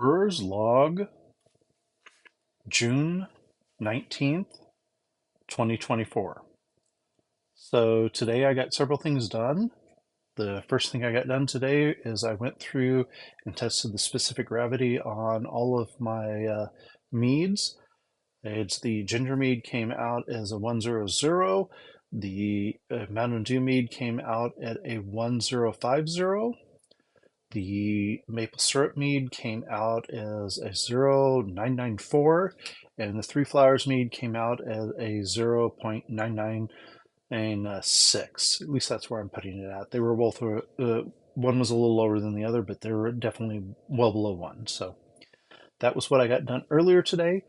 Brewers Log June 19th, 2024. So today I got several things done. The first thing I got done today is I went through and tested the specific gravity on all of my meads. It's the ginger mead came out as a 100. The Mountain Dew mead came out at a 1050. The maple syrup mead came out as a 0994, and the Three Flowers mead came out as a 0.9996. At least that's where I'm putting it at. They were both, one was a little lower than the other, but they were definitely well below one. So that was what I got done earlier today.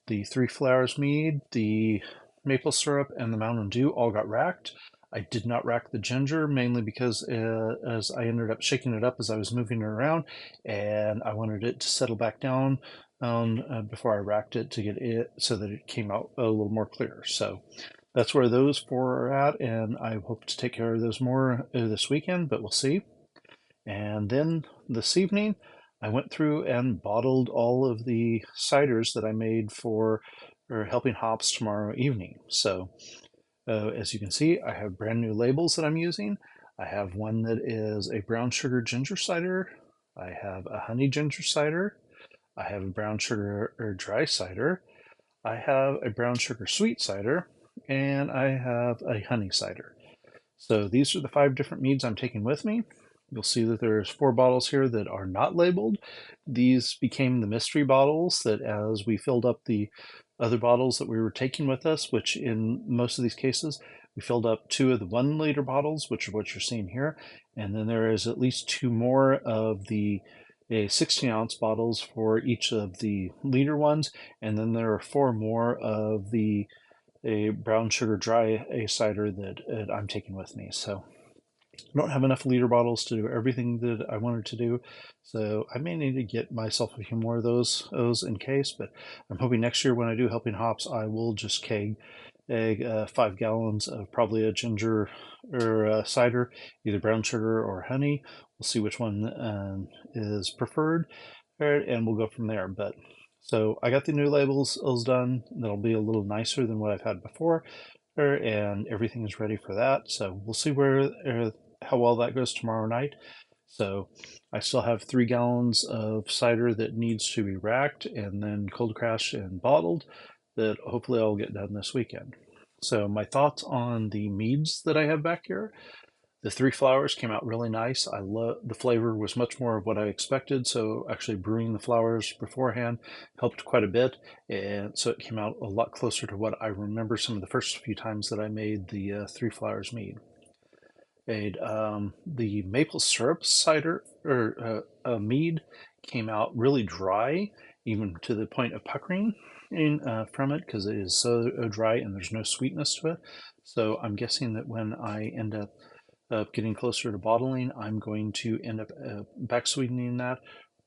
The Three Flowers mead, the maple syrup, and the Mountain Dew all got racked. I did not rack the ginger mainly because as I ended up shaking it up as I was moving it around, and I wanted it to settle back down before I racked it to get it so that it came out a little more clear. So that's where those four are at, and I hope to take care of those more this weekend, but we'll see. And then this evening, I went through and bottled all of the ciders that I made for helping hops tomorrow evening. So as you can see, I have brand new labels that I'm using. I have one that is a brown sugar ginger cider. I have a honey ginger cider. I have a brown sugar or dry cider. I have a brown sugar sweet cider, and I have a honey cider. So these are the 5 different meads I'm taking with me. You'll see that there's 4 bottles here that are not labeled. These became the mystery bottles that as we filled up the other bottles that we were taking with us, which in most of these cases, we filled up 2 of the 1 liter bottles, which are what you're seeing here. And then there is at least 2 more of the 16-ounce bottles for each of the liter ones. And then there are 4 more of the a brown sugar dry cider that I'm taking with me. So I don't have enough liter bottles to do everything that I wanted to do. So I may need to get myself a few more of those in case, but I'm hoping next year when I do Helping Hops, I will just keg 5 gallons of probably a ginger or cider, either brown sugar or honey. We'll see which one is preferred, and we'll go from there. But so I got the new labels done. That'll be a little nicer than what I've had before, and everything is ready for that. So we'll see where how well that goes tomorrow night. So I still have 3 gallons of cider that needs to be racked and then cold crashed and bottled that hopefully I'll get done this weekend. So my thoughts on the meads that I have back here. The 3 flowers came out really nice. I love the flavor was much more of what I expected. So actually brewing the flowers beforehand helped quite a bit. And so it came out a lot closer to what I remember some of the first few times that I made the 3 flowers mead. Made the maple syrup cider or mead came out really dry, even to the point of puckering from it because it is so dry and there's no sweetness to it. So I'm guessing that when I end up getting closer to bottling, I'm going to end up back sweetening that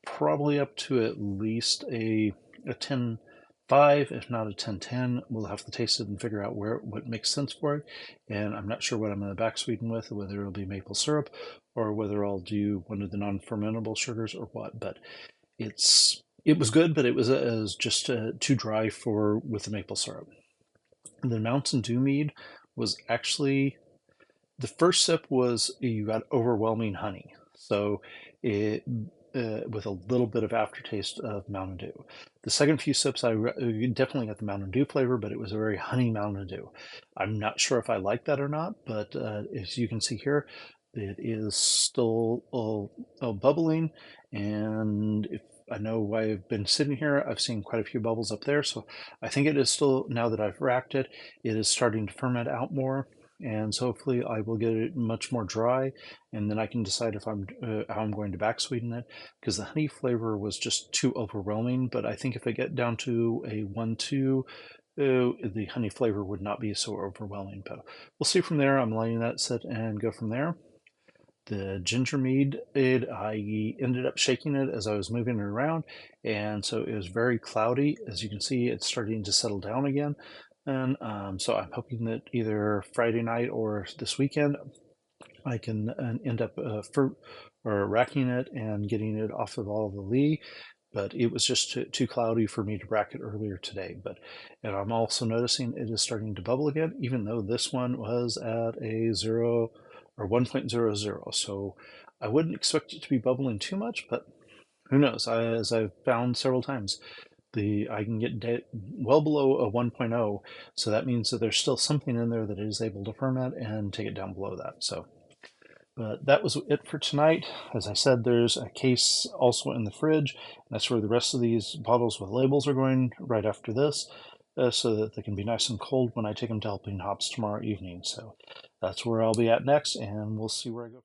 probably up to at least a 10.5, if not a 10.10. We'll have to taste it and figure out what makes sense for it. And I'm not sure what I'm going to back sweeten with, whether it'll be maple syrup or whether I'll do one of the non-fermentable sugars or what. But it was good, but it was just too dry for with the maple syrup. The Mountain Dew mead was actually the first sip was you got overwhelming honey. So it with a little bit of aftertaste of Mountain Dew. The second few sips, I definitely got the Mountain Dew flavor, but it was a very honey Mountain Dew. I'm not sure if I like that or not, but as you can see here, it is still bubbling. And if I know I've been sitting here, I've seen quite a few bubbles up there. So I think it is still, now that I've racked it, it is starting to ferment out more. And so hopefully I will get it much more dry, and then I can decide if I'm how I'm going to back sweeten it, because the honey flavor was just too overwhelming. But I think if I get down to a 1-2, the honey flavor would not be so overwhelming. But we'll see from there. I'm letting that sit and go from there. The ginger mead, I ended up shaking it as I was moving it around, and so it was very cloudy. As you can see, it's starting to settle down again. And so I'm hoping that either Friday night or this weekend, I can end up racking it and getting it off of all the lee but it was just too cloudy for me to bracket earlier today. And I'm also noticing it is starting to bubble again, even though this one was at a 0 or 1.00. So I wouldn't expect it to be bubbling too much, but who knows? As I've found several times, I can get well below a 1.0, so that means that there's still something in there that is able to ferment and take it down below that. So, but that was it for tonight. As I said, there's a case also in the fridge. And that's where the rest of these bottles with labels are going right after this, so that they can be nice and cold when I take them to Helping Hops tomorrow evening. So that's where I'll be at next, and we'll see where I go.